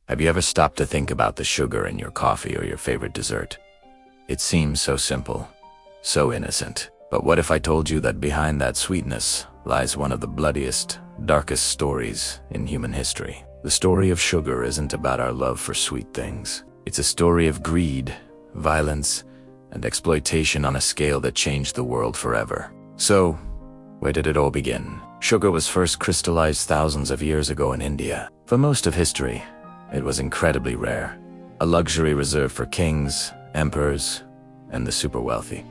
Have you ever stopped to think about the sugar in your coffee or your favorite dessert? It seems so simple, so innocent. But what if I told you that behind that sweetness lies one of the bloodiest, darkest stories in human history? The story of sugar isn't about our love for sweet things. It's a story of greed, violence, and exploitation on a scale that changed the world forever. So, where did it all begin? Sugar was first crystallized thousands of years ago in India. For most of history, it was incredibly rare, a luxury reserved for kings, emperors, and the super wealthy.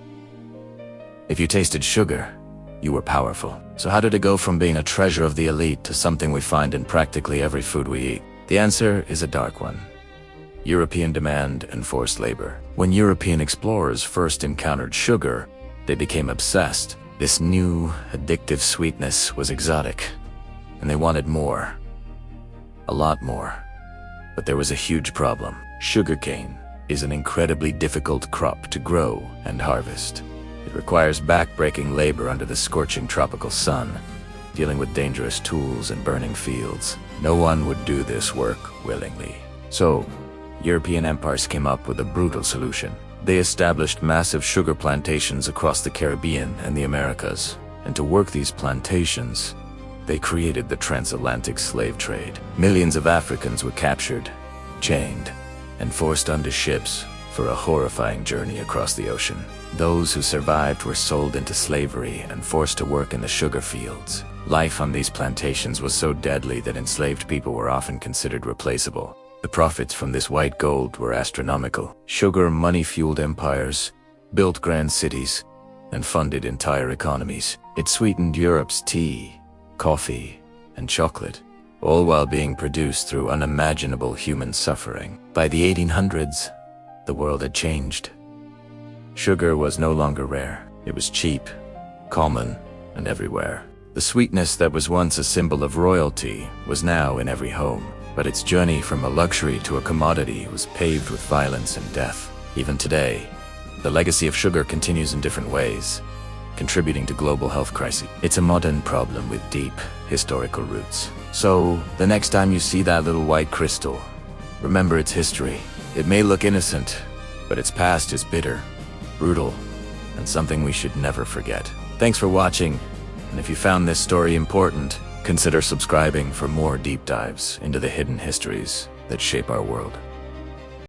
If you tasted sugar, you were powerful. So how did it go from being a treasure of the elite to something we find in practically every food we eat? The answer is a dark one. European demand and forced labor. When European explorers first encountered sugar, they became obsessed. This new, addictive sweetness was exotic, and they wanted more. A lot more. But there was a huge problem. Sugarcane is an incredibly difficult crop to grow and harvest. It requires back-breaking labor under the scorching tropical sun, dealing with dangerous tools and burning fields. No one would do this work willingly. So, European empires came up with a brutal solution. They established massive sugar plantations across the Caribbean and the Americas. And to work these plantations, they created the Transatlantic slave trade. Millions of Africans were captured, chained, and forced onto ships for a horrifying journey across the ocean. Those who survived were sold into slavery and forced to work in the sugar fields. Life on these plantations was so deadly that enslaved people were often considered replaceable. The profits from this white gold were astronomical. Sugar money-fueled empires, built grand cities, and funded entire economies. It sweetened Europe's tea, coffee, and chocolate, all while being produced through unimaginable human suffering. By the 1800s, the world had changed. Sugar was no longer rare. It was cheap, common, and everywhere. The sweetness that was once a symbol of royalty was now in every home. But its journey from a luxury to a commodity was paved with violence and death. Even today, the legacy of sugar continues in different ways, contributing to global health crises. It's a modern problem with deep historical roots. So, the next time you see that little white crystal, remember its history. It may look innocent, but its past is bitter, brutal, and something we should never forget. Thanks for watching, and if you found this story important, consider subscribing for more deep dives into the hidden histories that shape our world.